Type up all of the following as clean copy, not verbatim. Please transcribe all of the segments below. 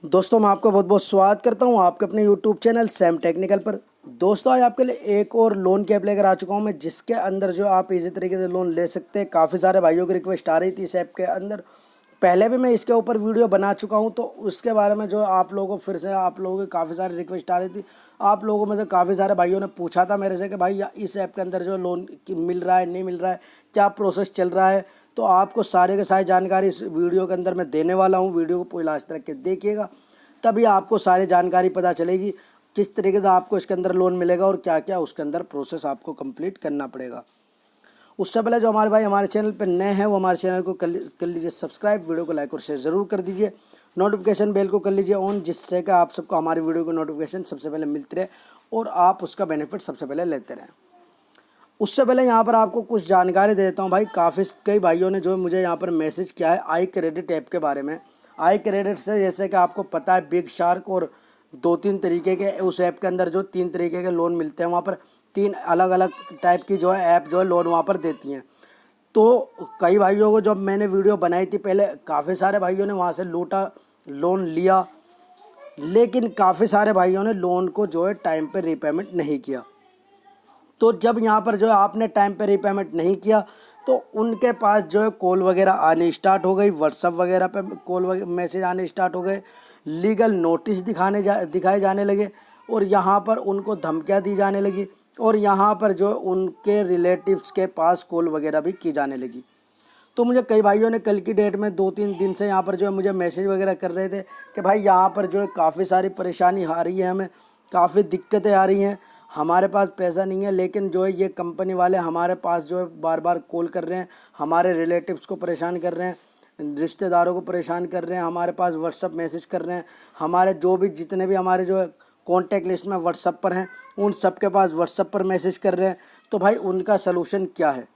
दोस्तों मैं आपका बहुत बहुत स्वागत करता हूं आपके अपने यूट्यूब चैनल सैम टेक्निकल पर। दोस्तों आज आपके लिए एक और लोन की ऐप लेकर आ चुका हूं मैं, जिसके अंदर जो आप इजी तरीके से लोन ले सकते हैं। काफ़ी सारे भाइयों की रिक्वेस्ट आ रही थी इस ऐप के अंदर। पहले भी मैं इसके ऊपर वीडियो बना चुका हूं, तो उसके बारे में जो आप लोगों को फिर से आप लोगों की काफ़ी सारी रिक्वेस्ट आ रही थी। आप लोगों में से काफ़ी सारे भाइयों ने पूछा था मेरे से कि भाई इस ऐप के अंदर जो लोन मिल रहा है नहीं मिल रहा है, क्या प्रोसेस चल रहा है। तो आपको सारे के सारी जानकारी इस वीडियो के अंदर मैं देने वाला हूँ। वीडियो को पूरी लास्ट तक के देखिएगा, तभी आपको सारी जानकारी पता चलेगी किस तरीके से आपको इसके अंदर लोन मिलेगा और क्या क्या उसके अंदर प्रोसेस आपको कंप्लीट करना पड़ेगा। उससे पहले जो हमारे भाई हमारे चैनल पर नए हैं वो हमारे चैनल को कर लीजिए सब्सक्राइब, वीडियो को लाइक और शेयर ज़रूर कर दीजिए। नोटिफिकेशन बेल को कर लीजिए ऑन, जिससे कि आप सबको हमारी वीडियो की नोटिफिकेशन सबसे पहले मिलती रहे और आप उसका बेनिफिट सबसे पहले लेते रहें। उससे पहले यहाँ पर आपको कुछ जानकारी दे देता हूँ भाई। कई भाइयों ने जो मुझे यहाँ पर मैसेज किया है आई क्रेडिट ऐप के बारे में। आई क्रेडिट से जैसे कि आपको पता है बिग शार्क और दो तीन तरीके के उस ऐप के अंदर जो तीन तरीके के लोन मिलते हैं, वहाँ पर तीन अलग अलग टाइप की जो है ऐप जो है लोन वहाँ पर देती हैं। तो कई भाइयों को जब मैंने वीडियो बनाई थी पहले, काफ़ी सारे भाइयों ने वहाँ से लूटा, लोन लिया, लेकिन काफ़ी सारे भाइयों ने लोन को जो है टाइम पर रीपेमेंट नहीं किया। तो जब यहाँ पर जो है आपने टाइम पे रीपेमेंट नहीं किया तो उनके पास जो है कॉल वगैरह आने स्टार्ट हो गई, व्हाट्सअप वगैरह पे कॉल मैसेज आने स्टार्ट हो गए, लीगल नोटिस दिखाए जाने लगे और यहाँ पर उनको धमकियाँ दी जाने लगी और यहाँ पर जो उनके रिलेटिव्स के पास कॉल वगैरह भी की जाने लगी। तो मुझे कई भाइयों ने कल की डेट में 2-3 दिन से यहाँ पर जो है मुझे मैसेज वगैरह कर रहे थे कि भाई यहाँ पर जो है काफ़ी सारी परेशानी आ रही है, हमें काफ़ी दिक्कतें आ रही हैं, हमारे पास पैसा नहीं है, लेकिन जो है ये कंपनी वाले हमारे पास जो है बार बार कॉल कर रहे हैं, हमारे रिलेटिव्स को परेशान कर रहे हैं, रिश्तेदारों को परेशान कर रहे हैं, हमारे पास व्हाट्सअप मैसेज कर रहे हैं, हमारे जो भी जितने भी हमारे जो है कॉन्टैक्ट लिस्ट में व्हाट्सअप पर हैं उन सब के पास व्हाट्सअप पर मैसेज कर रहे हैं। तो भाई उनका सलूशन क्या है?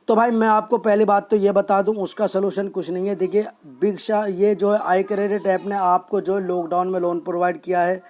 तो भाई मैं आपको पहली बात तो ये बता दूं, उसका सलूशन कुछ नहीं है। देखिए ये जो है आई क्रेडिट ऐप ने आपको जो लॉकडाउन में लोन प्रोवाइड किया है।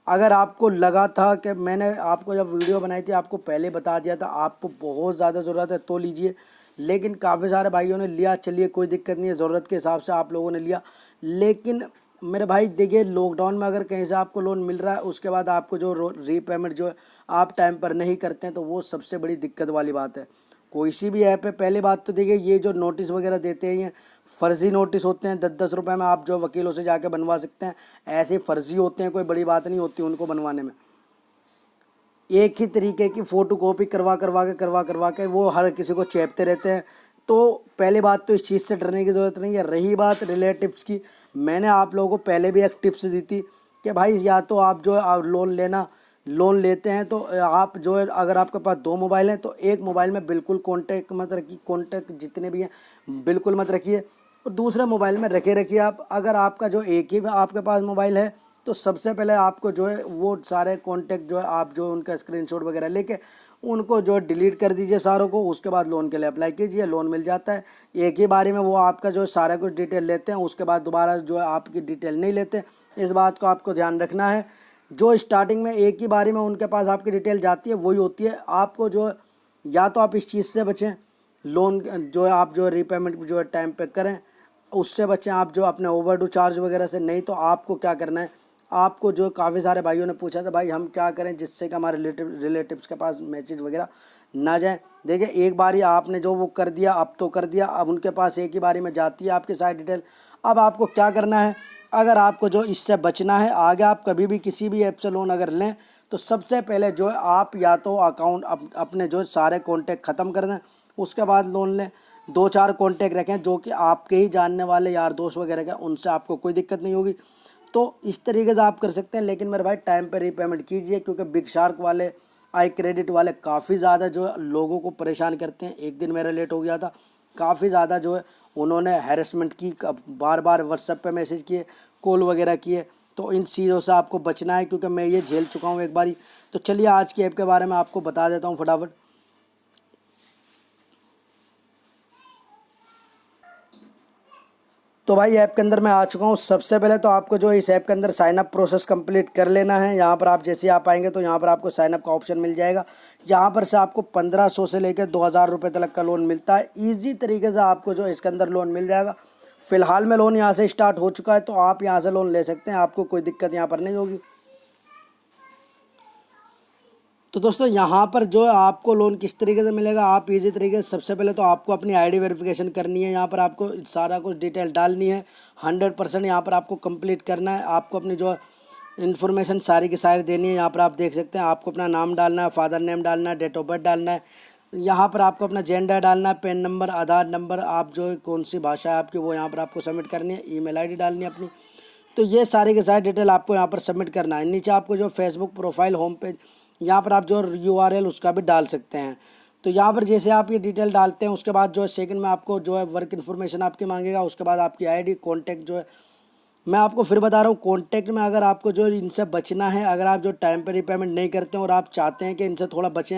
अगर आपको लगा था कि मैंने आपको जब वीडियो बनाई थी आपको पहले बता दिया था आपको बहुत ज़्यादा ज़रूरत है तो लीजिए, लेकिन काफ़ी सारे भाइयों ने लिया, चलिए कोई दिक्कत नहीं है, ज़रूरत के हिसाब से आप लोगों ने लिया। लेकिन मेरे भाई देखिए, लॉकडाउन में अगर कहीं से आपको लोन मिल रहा है उसके बाद आपको जो रीपेमेंट जो है आप टाइम पर नहीं करते हैं, तो वो सबसे बड़ी दिक्कत वाली बात है। कोई सी भी ऐप है, पहली बात तो देखिए ये जो नोटिस वगैरह देते हैं ये फ़र्ज़ी नोटिस होते हैं। 10-10 रुपये में आप जो वकीलों से जाके बनवा सकते हैं, ऐसे फ़र्ज़ी होते हैं, कोई बड़ी बात नहीं होती उनको बनवाने में। एक ही तरीके की फ़ोटो कॉपी करवा के वो हर किसी को चेपते रहते हैं। तो पहली बात तो इस चीज़ से डरने की ज़रूरत नहीं है। रही बात रिलेटिव्स की, मैंने आप लोगों को पहले भी एक टिप्स दी थी कि भाई या तो आप जो है लोन लेते हैं तो आप जो है अगर आपके पास 2 मोबाइल हैं तो एक मोबाइल में बिल्कुल कॉन्टैक्ट मत रखिए, कॉन्टैक्ट जितने भी हैं बिल्कुल मत रखिए, और दूसरे मोबाइल में रखिए आप। अगर आपका जो एक ही आपके पास मोबाइल है तो सबसे पहले आपको जो है वो सारे कॉन्टैक्ट जो है आप जो उनका स्क्रीनशॉट वगैरह लेके उनको जो डिलीट कर दीजिए सारों को। उसके बाद लोन के लिए अप्लाई कीजिए, लोन मिल जाता है। एक ही बारी में वो आपका जो सारा कुछ डिटेल लेते हैं, उसके बाद दोबारा जो है आपकी डिटेल नहीं लेते। इस बात को आपको ध्यान रखना है। जो स्टार्टिंग में एक ही बारी में उनके पास आपकी डिटेल जाती है वही होती है। आपको जो या तो आप इस चीज़ से बचें, लोन जो है आप जो रीपेमेंट जो है टाइम पे करें, उससे बचें आप जो अपने ओवरड्यू चार्ज वगैरह से। नहीं तो आपको क्या करना है, आपको जो काफ़ी सारे भाइयों ने पूछा था भाई हम क्या करें जिससे कि हमारे रिलेटिव्स के पास मैसेज वगैरह ना जाए। देखिए एक बारी आपने जो वो कर दिया, अब तो कर दिया, अब उनके पास एक ही बारी में जाती है आपकी सारी डिटेल। अब आपको क्या करना है, अगर आपको जो इससे बचना है, आगे आप कभी भी किसी भी ऐप से लोन अगर लें तो सबसे पहले जो है आप या तो अकाउंट अपने जो सारे कॉन्टैक्ट ख़त्म कर दें, उसके बाद लोन लें। 2-4 कॉन्टैक्ट रखें जो कि आपके ही जानने वाले यार दोस्त वगैरह के, उनसे आपको कोई दिक्कत नहीं होगी। तो इस तरीके से आप कर सकते हैं। लेकिन मेरे भाई टाइम पे रीपेमेंट कीजिए, क्योंकि बिग शार्क वाले, आई क्रेडिट वाले काफ़ी ज़्यादा जो है लोगों को परेशान करते हैं। एक दिन मेरा लेट हो गया था, काफ़ी ज़्यादा जो है उन्होंने हैरेसमेंट की, बार बार व्हाट्सएप पे मैसेज किए, कॉल वगैरह किए। तो इन चीज़ों से आपको बचना है, क्योंकि मैं ये झेल चुका हूँ एक बारी। तो चलिए आज की ऐप के बारे में आपको बता देता हूँ फटाफट। तो भाई ऐप के अंदर मैं आ चुका हूँ। सबसे पहले तो आपको जो इस ऐप के अंदर साइन अप प्रोसेस कंप्लीट कर लेना है। यहाँ पर आप जैसे आप आएंगे तो यहाँ पर आपको साइन अप का ऑप्शन मिल जाएगा। यहाँ पर से आपको 1500 से लेकर 2000 रुपये तक का लोन मिलता है। ईजी तरीके से आपको जो इसके अंदर लोन मिल जाएगा। फ़िलहाल में लोन यहाँ से स्टार्ट हो चुका है, तो आप यहाँ से लोन ले सकते हैं, आपको कोई दिक्कत यहाँ पर नहीं होगी। तो दोस्तों यहाँ पर जो है आपको लोन किस तरीके से मिलेगा, आप इजी तरीके से सबसे पहले तो आपको अपनी आईडी वेरिफिकेशन करनी है। यहाँ पर आपको सारा कुछ डिटेल डालनी है, 100% यहाँ पर आपको कंप्लीट करना है। आपको अपनी जो इन्फॉर्मेशन सारी की सारी देनी है। यहाँ पर आप देख सकते हैं, आपको अपना नाम डालना है, फादर नेम डालना है, डेट ऑफ बर्थ डालना है, यहाँ पर आपको अपना जेंडर डालना है, पैन नंबर, आधार नंबर, आप जो कौन सी भाषा है आपकी वो यहाँ पर आपको सबमिट करनी है, ईमेल आईडी डालनी है अपनी। तो ये सारी के सारी डिटेल आपको यहाँ पर सबमिट करना है। नीचे आपको जो फेसबुक प्रोफाइल होम पेज, यहाँ पर आप जो URL उसका भी डाल सकते हैं। तो यहाँ पर जैसे आप ये डिटेल डालते हैं, उसके बाद जो है सेकंड में आपको जो है वर्क इन्फॉर्मेशन आपकी मांगेगा। उसके बाद आपकी आईडी, कॉन्टैक्ट जो है, मैं आपको फिर बता रहा हूँ, कॉन्टैक्ट में अगर आपको जो इनसे बचना है, अगर आप जो टाइम पे रीपेमेंट नहीं करते हैं और आप चाहते हैं कि इनसे थोड़ा बचें,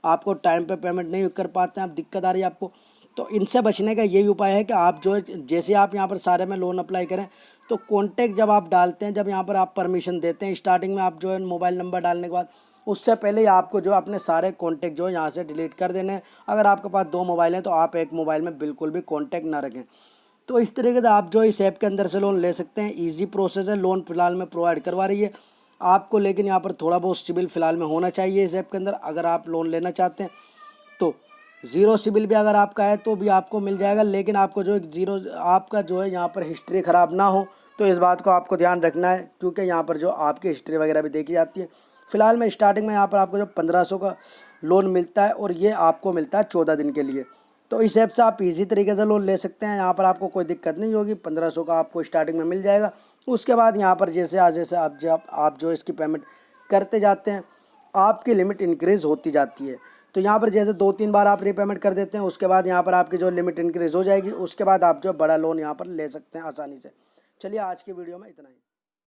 आपको टाइम पे पेमेंट नहीं कर पाते हैं, आप दिक्कत आ रही है आपको, तो इनसे बचने का यही उपाय है कि आप जो जैसे आप यहाँ पर सारे में लोन अप्लाई करें, तो कॉन्टैक्ट जब आप डालते हैं, जब यहाँ पर आप परमिशन देते हैं स्टार्टिंग में, आप जो है मोबाइल नंबर डालने के बाद उससे पहले ही आपको जो अपने सारे कॉन्टैक्ट जो है यहाँ से डिलीट कर देने हैं। अगर आपके पास 2 मोबाइल हैं तो आप एक मोबाइल में बिल्कुल भी कॉन्टैक्ट ना रखें। तो इस तरीके से आप जो इस ऐप के अंदर से लोन ले सकते हैं। ईजी प्रोसेस है, लोन फिलहाल में प्रोवाइड करवा रही है आपको, लेकिन यहाँ पर थोड़ा बहुत सिबिल फिलहाल में होना चाहिए इस ऐप के अंदर अगर आप लोन लेना चाहते हैं। तो ज़ीरो सिबिल भी अगर आपका है तो भी आपको मिल जाएगा, लेकिन आपको जो ज़ीरो आपका जो है यहाँ पर हिस्ट्री ख़राब ना हो, तो इस बात को आपको ध्यान रखना है, क्योंकि यहाँ पर जो आपकी हिस्ट्री वगैरह भी देखी जाती है। फ़िलहाल में स्टार्टिंग में यहाँ पर आपको जो 1500 का लोन मिलता है और ये आपको मिलता है 14 दिन के लिए। तो इस ऐप से आप इजी तरीके से लोन ले सकते हैं। यहाँ पर आपको कोई दिक्कत नहीं होगी, 1500 का आपको स्टार्टिंग में मिल जाएगा। उसके बाद यहाँ पर जैसे आप जो इसकी पेमेंट करते जाते हैं, आपकी लिमिट इंक्रीज़ होती जाती है। तो यहाँ पर जैसे 2-3 बार आप रीपेमेंट कर देते हैं, उसके बाद यहाँ पर आपकी जो लिमिट इंक्रीज़ हो जाएगी, उसके बाद आप जो बड़ा लोन यहाँ पर ले सकते हैं आसानी से। चलिए आज की वीडियो में इतना ही।